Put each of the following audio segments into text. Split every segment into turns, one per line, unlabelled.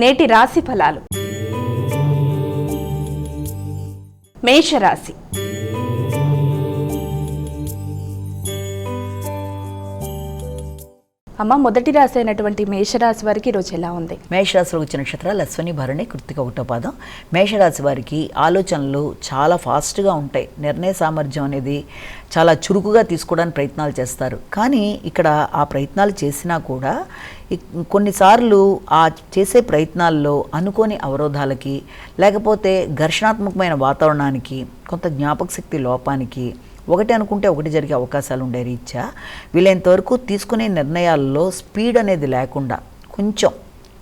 నేటి రాశి ఫలాలు. మేషరాశి. అమ్మ, మొదటి రాశి అయినటువంటి మేషరాశి వారికి ఈరోజు ఎలా ఉంది?
మేషరాశిలో వచ్చిన నక్షత్రాలు అశ్వని, భరణి, కృత్తిక, ఒకటో పాదం. మేషరాశి వారికి ఆలోచనలు చాలా ఫాస్ట్గా ఉంటాయి. నిర్ణయ సామర్థ్యం అనేది చాలా చురుకుగా తీసుకోవడానికి ప్రయత్నాలు చేస్తారు. కానీ ఇక్కడ ఆ ప్రయత్నాలు చేసినా కూడా కొన్నిసార్లు ఆ చేసే ప్రయత్నాల్లో అనుకోని అవరోధాలకి, లేకపోతే ఘర్షణాత్మకమైన వాతావరణానికి, కొంత జ్ఞాపక శక్తి లోపానికి, ఒకటి అనుకుంటే ఒకటి జరిగే అవకాశాలు ఉండే రీత్యా వీలైనంతవరకు తీసుకునే నిర్ణయాల్లో స్పీడ్ అనేది లేకుండా కొంచెం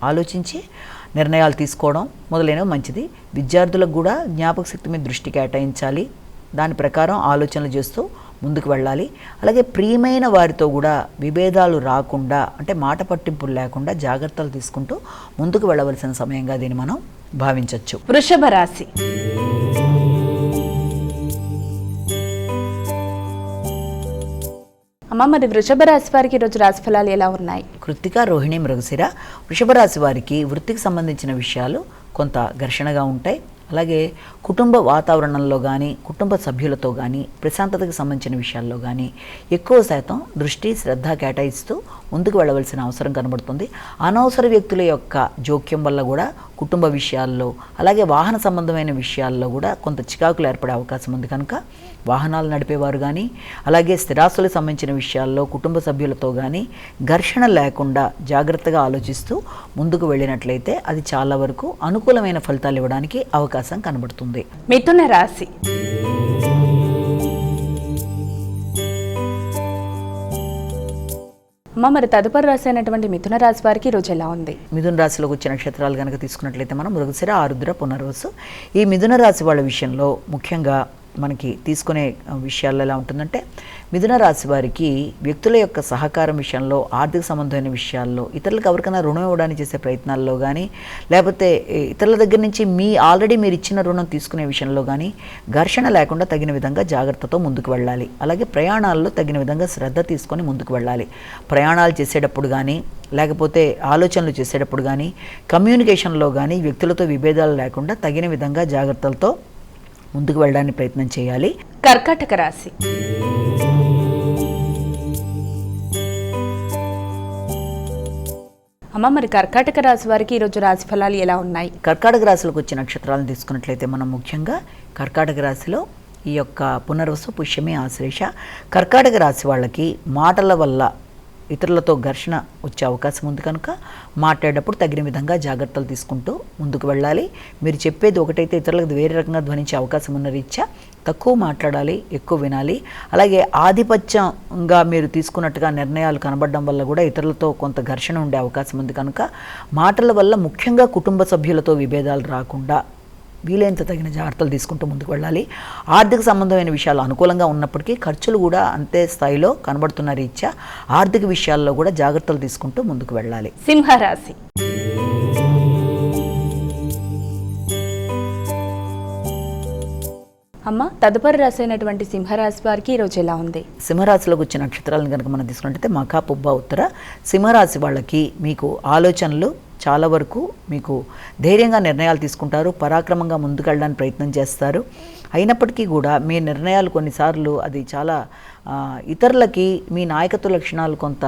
ఆలోచించి నిర్ణయాలు తీసుకోవడం మొదలైనవి మంచిది. విద్యార్థులకు కూడా జ్ఞాపక శక్తి మీద దృష్టి కేటాయించాలి. దాని ప్రకారం ఆలోచనలు చేస్తూ ముందుకు వెళ్ళాలి. అలాగే ప్రియమైన వారితో కూడా విభేదాలు రాకుండా, అంటే మాట పట్టింపులు లేకుండా జాగ్రత్తలు తీసుకుంటూ ముందుకు వెళ్ళవలసిన సమయంగా దీన్ని మనం భావించవచ్చు.
వృషభ రాశి. అమ్మ, మరి వృషభ రాశి వారికి ఈరోజు రాశి ఫలాలు ఎలా ఉన్నాయి?
కృత్తిక, రోహిణి, మృగశిర. వృషభ రాశి వారికి వృత్తికి సంబంధించిన విషయాలు కొంత ఘర్షణగా ఉంటాయి. అలాగే కుటుంబ వాతావరణంలో కానీ, కుటుంబ సభ్యులతో కానీ, ప్రశాంతతకు సంబంధించిన విషయాల్లో కానీ ఎక్కువ శాతం దృష్టి, శ్రద్ధ కేటాయిస్తూ ముందుకు వెళ్ళవలసిన అవసరం కనబడుతుంది. అనవసర వ్యక్తుల యొక్క జోక్యం వల్ల కూడా కుటుంబ విషయాల్లో, అలాగే వాహన సంబంధమైన విషయాల్లో కూడా కొంత చికాకులు ఏర్పడే అవకాశం ఉంది. కనుక వాహనాలు నడిపేవారు కానీ, అలాగే స్థిరాస్తులకు సంబంధించిన విషయాల్లో కుటుంబ సభ్యులతో కానీ ఘర్షణ లేకుండా జాగ్రత్తగా ఆలోచిస్తూ ముందుకు వెళ్ళినట్లయితే అది చాలా వరకు అనుకూలమైన ఫలితాలు ఇవ్వడానికి అవకాశం కనబడుతుంది.
మిథున రాశి. అమ్మ, మరి తదుపరి రాశి అయినటువంటి మిథున రాశి వారికి ఈరోజు ఎలా ఉంది?
మిథున రాశిలోకి వచ్చే నక్షత్రాలు కనుక తీసుకున్నట్లయితే మనం మృగశిర, ఆరుద్ర, పునర్వసు. ఈ మిథున రాశి వాళ్ళ విషయంలో ముఖ్యంగా మనకి తీసుకునే విషయాల్లో ఎలా ఉంటుందంటే, మిథున రాశి వారికి వ్యక్తుల యొక్క సహకారం విషయంలో, ఆర్థిక సంబంధమైన విషయాల్లో, ఇతరులకు ఎవరికైనా రుణం ఇవ్వడానికి చేసే ప్రయత్నాల్లో కానీ, లేకపోతే ఇతరుల దగ్గర నుంచి ఆల్రెడీ మీరు ఇచ్చిన రుణం తీసుకునే విషయంలో కానీ ఘర్షణ లేకుండా తగిన విధంగా జాగ్రత్తతో ముందుకు వెళ్ళాలి. అలాగే ప్రయాణాల్లో తగిన విధంగా శ్రద్ధ తీసుకొని ముందుకు వెళ్ళాలి. ప్రయాణాలు చేసేటప్పుడు కానీ, లేకపోతే ఆలోచనలు చేసేటప్పుడు కానీ, కమ్యూనికేషన్లో కానీ వ్యక్తులతో విభేదాలు లేకుండా తగిన విధంగా జాగ్రత్తలతో ముందుకు వెళ్ళడానికి ప్రయత్నం చేయాలి.
కర్కాటక రాశి. అమ్మ, మరి కర్కాటక రాశి వారికి ఈరోజు రాశి ఫలాలు ఎలా ఉన్నాయి?
కర్కాటక రాశిలోకి వచ్చే నక్షత్రాలను తీసుకున్నట్లయితే మనం ముఖ్యంగా కర్కాటక రాశిలో ఈ యొక్క పునర్వసు, పుష్యమి, ఆశ్లేష. కర్కాటక రాశి వాళ్ళకి మాటల వల్ల ఇతరులతో ఘర్షణ వచ్చే అవకాశం ఉంది. కనుక మాట్లాడేటప్పుడు తగిన విధంగా జాగ్రత్తలు తీసుకుంటూ ముందుకు వెళ్ళాలి. మీరు చెప్పేది ఒకటైతే ఇతరులకు వేరే రకంగా ధ్వనించే అవకాశం ఉన్న రీత్యా తక్కువ మాట్లాడాలి, ఎక్కువ వినాలి. అలాగే ఆధిపత్యంగా మీరు తీసుకున్నట్టుగా నిర్ణయాలు కనబడడం వల్ల కూడా ఇతరులతో కొంత ఘర్షణ ఉండే అవకాశం ఉంది. కనుక మాటల వల్ల ముఖ్యంగా కుటుంబ సభ్యులతో విభేదాలు రాకుండా వీలైనంత తగిన జాగ్రత్తలు తీసుకుంటూ ముందుకు వెళ్ళాలి. ఆర్థిక సంబంధమైన విషయాలు అనుకూలంగా ఉన్నప్పటికీ ఖర్చులు కూడా అంతే స్థాయిలో కనబడుతున్న రీత్యా ఆర్థిక విషయాల్లో కూడా జాగ్రత్తలు తీసుకుంటూ ముందుకు వెళ్ళాలి.
సింహరాశి. అమ్మ, తదుపరి రాశి అయినటువంటి సింహరాశి వారికి ఈరోజు ఎలా ఉంది?
సింహరాశిలోకి వచ్చిన నక్షత్రాలను కనుక మనం తీసుకున్నట్టయితే మఖ, పుబ్బ, ఉత్తర. సింహరాశి వాళ్ళకి మీకు ఆలోచనలు చాలా వరకు మీకు ధైర్యంగా నిర్ణయాలు తీసుకుంటారు, పరాక్రమంగా ముందుకెళ్ళడానికి ప్రయత్నం చేస్తారు. అయినప్పటికీ కూడా మీ నిర్ణయాలు కొన్నిసార్లు అది చాలా ఇతరులకి మీ నాయకత్వ లక్షణాలు కొంత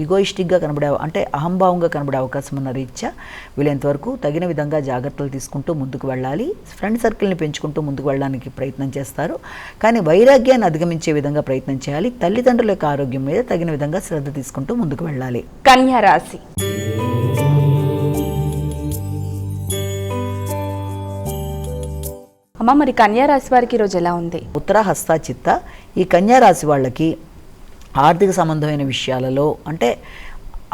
ఈగోయిస్టిక్గా కనబడే, అంటే అహంభావంగా కనబడే అవకాశం ఉన్న రీత్యా వీలైనంతవరకు తగిన విధంగా జాగ్రత్తలు తీసుకుంటూ ముందుకు వెళ్ళాలి. ఫ్రెండ్ సర్కిల్ని పెంచుకుంటూ ముందుకు వెళ్ళడానికి ప్రయత్నం చేస్తారు. కానీ వైరాగ్యాన్ని అధిగమించే విధంగా ప్రయత్నం చేయాలి. తల్లిదండ్రుల యొక్క ఆరోగ్యం మీద తగిన విధంగా శ్రద్ధ తీసుకుంటూ ముందుకు వెళ్ళాలి.
కన్యా రాశి. అమ్మ, మరి కన్యా రాశి వారికి ఈరోజు ఎలా ఉంది?
ఉత్తర, హస్త, చిత్త. ఈ కన్యా రాశి వాళ్ళకి ఆర్థిక సంబంధమైన విషయాలలో, అంటే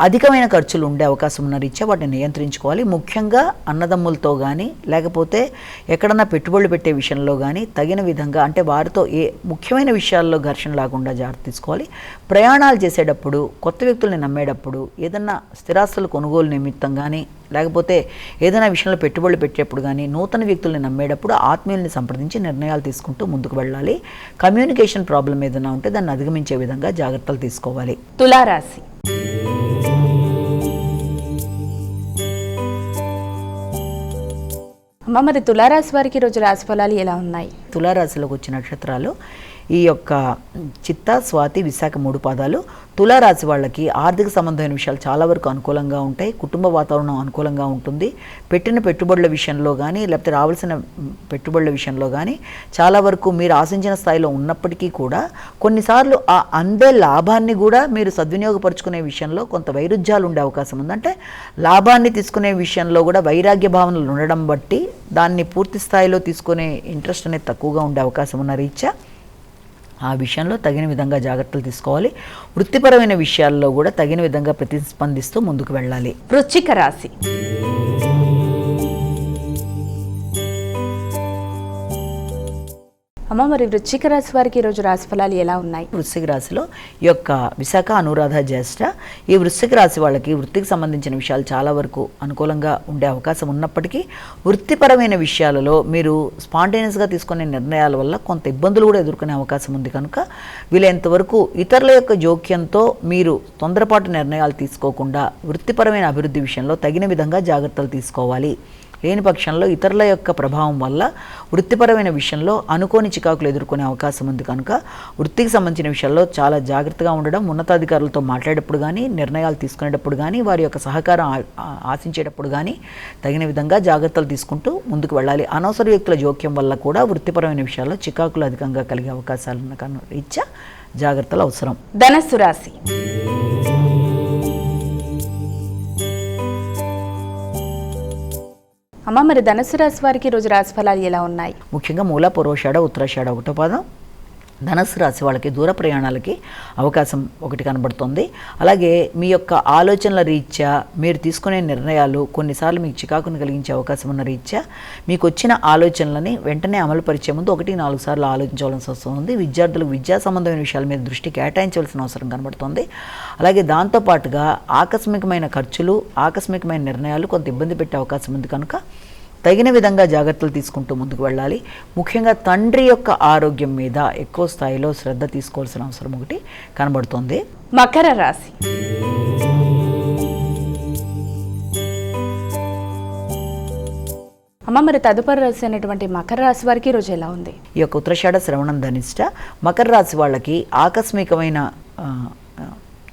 అధికమైన ఖర్చులు ఉండే అవకాశం ఉన్న రీత్యా వాటిని నియంత్రించుకోవాలి. ముఖ్యంగా అన్నదమ్ములతో కానీ, లేకపోతే ఎక్కడన్నా పెట్టుబడులు పెట్టే విషయంలో కానీ తగిన విధంగా, అంటే వారితో ముఖ్యమైన విషయాల్లో ఘర్షణ లేకుండా జాగ్రత్త తీసుకోవాలి. ప్రయాణాలు చేసేటప్పుడు, కొత్త వ్యక్తుల్ని నమ్మేటప్పుడు, ఏదన్నా స్థిరాస్తుల కొనుగోలు నిమిత్తం కానీ, లేకపోతే ఏదైనా విషయంలో పెట్టుబడులు పెట్టేప్పుడు కానీ, నూతన వ్యక్తుల్ని నమ్మేటప్పుడు ఆత్మీయుల్ని సంప్రదించి నిర్ణయాలు తీసుకుంటూ ముందుకు వెళ్ళాలి. కమ్యూనికేషన్ ప్రాబ్లం ఏదైనా ఉంటే దాన్ని అధిగమించే విధంగా జాగ్రత్తలు తీసుకోవాలి.
తులారాశి. అమ్మ మరి తులారాశి వారికి ఈరోజు రాశి ఫలాలు ఎలా ఉన్నాయి?
తులారాశిలోకి వచ్చిన నక్షత్రాలు ఈ యొక్క చిత్త, స్వాతి, విశాఖ 3 పాదాలు. తులారాశి వాళ్ళకి ఆర్థిక సంబంధమైన విషయాలు చాలా వరకు అనుకూలంగా ఉంటాయి. కుటుంబ వాతావరణం అనుకూలంగా ఉంటుంది. పెట్టిన పెట్టుబడుల విషయంలో కానీ లేకపోతే రావాల్సిన పెట్టుబడుల విషయంలో కానీ చాలా వరకు మీరు ఆశించిన స్థాయిలో ఉన్నప్పటికీ కూడా కొన్నిసార్లు ఆ అందే లాభాన్ని కూడా మీరు సద్వినియోగపరుచుకునే విషయంలో కొంత వైరుధ్యాలు ఉండే అవకాశం ఉంది. అంటే లాభాన్ని తీసుకునే విషయంలో కూడా వైరాగ్య భావనలు ఉండడం బట్టి దాన్ని పూర్తి స్థాయిలో తీసుకునే ఇంట్రెస్ట్ అనేది తక్కువగా ఉండే అవకాశం ఉన్న రీత్యా ఆ విషయంలో తగిన విధంగా జాగ్రత్తలు తీసుకోవాలి. వృత్తిపరమైన విషయాల్లో కూడా తగిన విధంగా ప్రతిస్పందిస్తూ ముందుకు వెళ్ళాలి.
వృశ్చిక రాశి. అమ్మ మరి వృశ్చిక రాశి వారికి ఈరోజు రాశి ఫలాలు ఎలా ఉన్నాయి?
వృశ్చిక రాశిలో ఈ యొక్క విశాఖ, అనురాధ, జ్యేష్ఠ ఈ వృశ్చిక రాశి వాళ్ళకి వృత్తికి సంబంధించిన విషయాలు చాలా వరకు అనుకూలంగా ఉండే అవకాశం ఉన్నప్పటికీ వృత్తిపరమైన విషయాలలో మీరు స్పాంటేనియస్గా తీసుకునే నిర్ణయాల వల్ల కొంత ఇబ్బందులు కూడా ఎదుర్కొనే అవకాశం ఉంది. కనుక వీలైనంతవరకు ఇతరుల యొక్క జోక్యంతో మీరు తొందరపాటు నిర్ణయాలు తీసుకోకుండా వృత్తిపరమైన అభివృద్ధి విషయంలో తగిన విధంగా జాగ్రత్తలు తీసుకోవాలి. లేని పక్షంలో ఇతరుల యొక్క ప్రభావం వల్ల వృత్తిపరమైన విషయంలో అనుకోని చికాకులు ఎదుర్కొనే అవకాశం ఉంది. కనుక వృత్తికి సంబంధించిన విషయాల్లో చాలా జాగ్రత్తగా ఉండడం, ఉన్నతాధికారులతో మాట్లాడేటప్పుడు కానీ, నిర్ణయాలు తీసుకునేటప్పుడు కానీ, వారి యొక్క సహకారం ఆశించేటప్పుడు కానీ తగిన విధంగా జాగ్రత్తలు తీసుకుంటూ ముందుకు వెళ్ళాలి. అనవసర వ్యక్తుల జోక్యం వల్ల కూడా వృత్తిపరమైన విషయాల్లో చికాకులు అధికంగా కలిగే అవకాశాలు ఉన్న కారణం రీత్యా జాగ్రత్తలు అవసరం.
ధనస్సు రాశి. అమ్మ మరి ధనుసు రాశి వారికి ఈరోజు రాశి ఫలాలు ఎలా ఉన్నాయి?
ముఖ్యంగా మూల, పూర్వషాఢ, ఉత్తరాషాఢ 1వ పాదం ధనుసు రాశి వాళ్ళకి దూర ప్రయాణాలకి అవకాశం ఒకటి కనబడుతుంది. అలాగే మీ యొక్క ఆలోచనల రీత్యా మీరు తీసుకునే నిర్ణయాలు కొన్నిసార్లు మీకు చికాకును కలిగించే అవకాశం ఉన్న రీత్యా మీకు వచ్చిన ఆలోచనలని వెంటనే అమలు పరిచే ముందు 1-4 సార్లు ఆలోచించవలసి వస్తుంది. విద్యార్థులకు విద్యా సంబంధమైన విషయాల మీద దృష్టి కేటాయించవలసిన అవసరం కనబడుతుంది. అలాగే దాంతోపాటుగా ఆకస్మికమైన ఖర్చులు, ఆకస్మికమైన నిర్ణయాలు కొంత ఇబ్బంది పెట్టే అవకాశం ఉంది. కనుక తగిన విధంగా జాగ్రత్తలు తీసుకుంటూ ముందుకు వెళ్ళాలి. ముఖ్యంగా తండ్రి యొక్క ఆరోగ్యం మీద ఎక్కువ స్థాయిలో శ్రద్ధ తీసుకోవాల్సిన అవసరం ఒకటి కనబడుతుంది.
మకర రాశి. అమ్మ మరి తదుపరి రాశి అనేటువంటి మకర రాశి వారికి ఈరోజు ఎలా ఉంది?
ఈ యొక్క ఉత్తరాషాఢ, శ్రవణం, ధనిష్ట మకర రాశి వాళ్ళకి ఆకస్మికమైన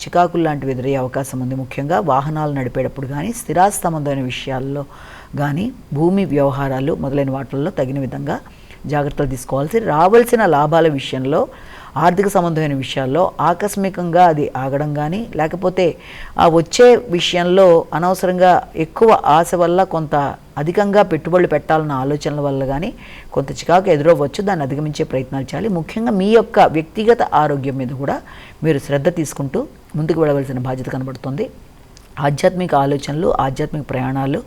చికాకులు లాంటివి ఎదురయ్యే అవకాశం ఉంది. ముఖ్యంగా వాహనాలు నడిపేటప్పుడు కానీ, స్థిరాస్తి సంబంధమైన విషయాల్లో కానీ, భూమి వ్యవహారాలు మొదలైన వాటిల్లో తగిన విధంగా జాగ్రత్తలు తీసుకోవాల్సి. రావాల్సిన లాభాల విషయంలో, ఆర్థిక సంబంధమైన విషయాల్లో ఆకస్మికంగా అది ఆగడం కానీ, లేకపోతే ఆ వచ్చే విషయంలో అనవసరంగా ఎక్కువ ఆశ వల్ల కొంత అధికంగా పెట్టుబడులు పెట్టాలన్న ఆలోచనల వల్ల కానీ కొంత చికాకు ఎదురవ్వచ్చు. దాన్ని అధిగమించే ప్రయత్నాలు చేయాలి. ముఖ్యంగా మీ యొక్క వ్యక్తిగత ఆరోగ్యం మీద కూడా మీరు శ్రద్ధ తీసుకుంటూ ముందుకు వెళ్ళవలసిన బాధ్యత కనబడుతుంది. ఆధ్యాత్మిక ఆలోచనలు, ఆధ్యాత్మిక ప్రయాణాలు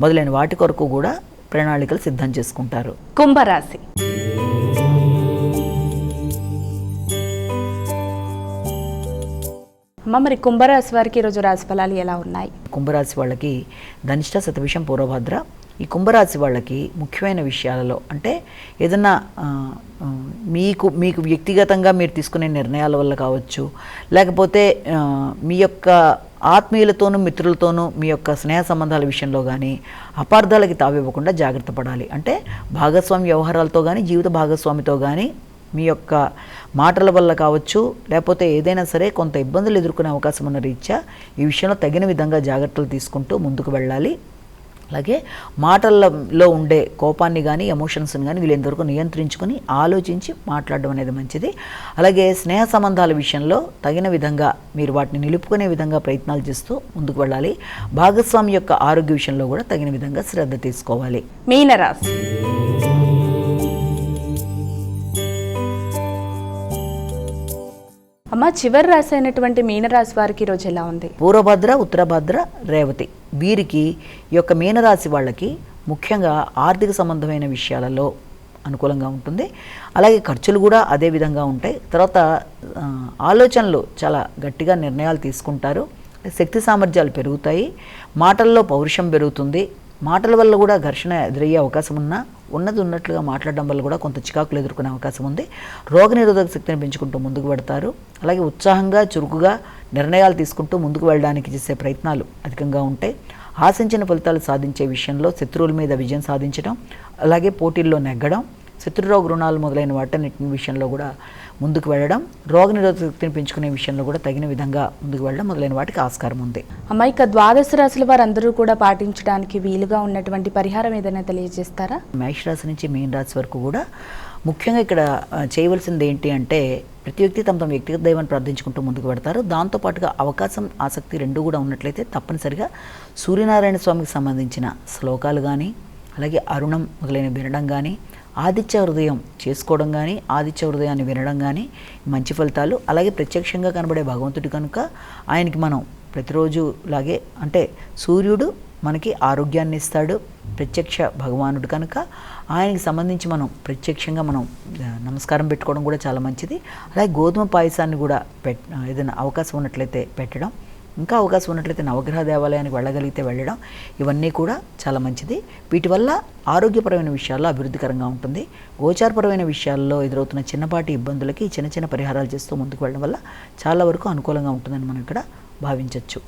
మొదలైన వాటి కొరకు కూడా ప్రణాళికలు సిద్ధం చేసుకుంటారు.
కుంభరాశి. అమ్మ మరి కుంభరాశి వారికి ఈరోజు రాశి ఫలాలు ఎలా ఉన్నాయి?
కుంభరాశి వాళ్ళకి ధనిష్ట, శతభిషం, పూర్వభద్ర ఈ కుంభరాశి వాళ్ళకి ముఖ్యమైన విషయాలలో అంటే ఏదన్నా మీకు వ్యక్తిగతంగా మీరు తీసుకునే నిర్ణయాల వల్ల కావచ్చు, లేకపోతే మీ యొక్క ఆత్మీయులతోనూ మిత్రులతోనూ మీ యొక్క స్నేహ సంబంధాల విషయంలో కానీ అపార్థాలకి తావివ్వకుండా జాగ్రత్త పడాలి. అంటే భాగస్వామి వ్యవహారాలతో కానీ, జీవిత భాగస్వామితో కానీ మీ యొక్క మాటల వల్ల కావచ్చు, లేకపోతే ఏదైనా సరే కొంత ఇబ్బందులు ఎదుర్కొనే అవకాశం ఉన్న రీత్యా ఈ విషయంలో తగిన విధంగా జాగ్రత్తలు తీసుకుంటూ ముందుకు వెళ్ళాలి. అలాగే మాటల్లో ఉండే కోపాన్ని కానీ, ఎమోషన్స్ని కానీ వీళ్ళంతవరకు నియంత్రించుకొని ఆలోచించి మాట్లాడడం అనేది మంచిది. అలాగే స్నేహ సంబంధాల విషయంలో తగిన విధంగా మీరు వాటిని నిలుపుకునే విధంగా ప్రయత్నాలు చేస్తూ ముందుకు వెళ్ళాలి. భాగస్వామి యొక్క ఆరోగ్య విషయంలో కూడా తగిన విధంగా శ్రద్ధ తీసుకోవాలి.
మీనరాశి. అమ్మ చివరి రాశి అయినటువంటి మీనరాశి వారికి ఈరోజు ఎలా ఉంది?
పూర్వభద్ర, ఉత్తరభద్ర, రేవతి వీరికి ఈ యొక్క మీనరాశి వాళ్ళకి ముఖ్యంగా ఆర్థిక సంబంధమైన విషయాలలో అనుకూలంగా ఉంటుంది. అలాగే ఖర్చులు కూడా అదే విధంగా ఉంటాయి. తర్వాత ఆలోచనలు చాలా గట్టిగా నిర్ణయాలు తీసుకుంటారు. శక్తి సామర్థ్యాలు పెరుగుతాయి. మాటల్లో పౌరుషం పెరుగుతుంది. మాటల వల్ల కూడా ఘర్షణ ఎదురయ్యే అవకాశం ఉన్నట్లుగా మాట్లాడడం వల్ల కూడా కొంత చికాకులు ఎదుర్కొనే అవకాశం ఉంది. రోగనిరోధక శక్తిని పెంచుకుంటూ ముందుకు పెడతారు. అలాగే ఉత్సాహంగా, చురుకుగా నిర్ణయాలు తీసుకుంటూ ముందుకు వెళ్ళడానికి చేసే ప్రయత్నాలు అధికంగా ఉంటాయి. ఆశించిన ఫలితాలు సాధించే విషయంలో శత్రువుల మీద విజయం సాధించడం, అలాగే పోటీల్లో నెగ్గడం, శత్రురోగ రుణాలు మొదలైన వాటన్నిటి విషయంలో కూడా ముందుకు వెళ్ళడం, రోగనిరోధక శక్తిని పెంచుకునే విషయంలో కూడా తగిన విధంగా ముందుకు వెళ్ళడం మొదలైన వాటికి ఆస్కారం ఉంది.
అమ్మ, ఇక ద్వాదశ రాశుల వారందరూ కూడా పాటించడానికి వీలుగా ఉన్నటువంటి పరిహారం ఏదైనా తెలియజేస్తారా?
మేషరాశి నుంచి మీన రాశి వరకు కూడా ముఖ్యంగా ఇక్కడ చేయవలసింది ఏంటి అంటే, ప్రతి వ్యక్తి తమ వ్యక్తిగత దైవాన్ని ప్రార్థించుకుంటూ ముందుకు పెడతారు. దాంతోపాటుగా అవకాశం, ఆసక్తి రెండు కూడా ఉన్నట్లయితే తప్పనిసరిగా సూర్యనారాయణ స్వామికి సంబంధించిన శ్లోకాలు కానీ, అలాగే అరుణం మొదలైన వినడం కానీ, ఆదిత్య హృదయం చేసుకోవడం కానీ, ఆదిత్య హృదయాన్ని వినడం కానీ మంచి ఫలితాలు. అలాగే ప్రత్యక్షంగా కనబడే భగవంతుడి కనుక ఆయనకి మనం ప్రతిరోజు లాగే, అంటే సూర్యుడు మనకి ఆరోగ్యాన్ని ఇస్తాడు, ప్రత్యక్ష భగవానుడు కనుక ఆయనకి సంబంధించి మనం ప్రత్యక్షంగా మనం నమస్కారం పెట్టుకోవడం కూడా చాలా మంచిది. అలాగే గోధుమ పాయసాన్ని కూడా ఏదైనా అవకాశం ఉన్నట్లయితే పెట్టడం, ఇంకా అవకాశం ఉన్నట్లయితే నవగ్రహ దేవాలయానికి వెళ్ళగలిగితే వెళ్ళడం, ఇవన్నీ కూడా చాలా మంచిది. వీటి వల్ల ఆరోగ్యపరమైన విషయాల్లో అభివృద్ధికరంగా ఉంటుంది. గోచారపరమైన విషయాల్లో ఎదురవుతున్న చిన్నపాటి ఇబ్బందులకి చిన్న చిన్న పరిహారాలు చేస్తూ ముందుకు వెళ్ళడం వల్ల చాలా వరకు అనుకూలంగా ఉంటుందని మనం ఇక్కడ భావించవచ్చు.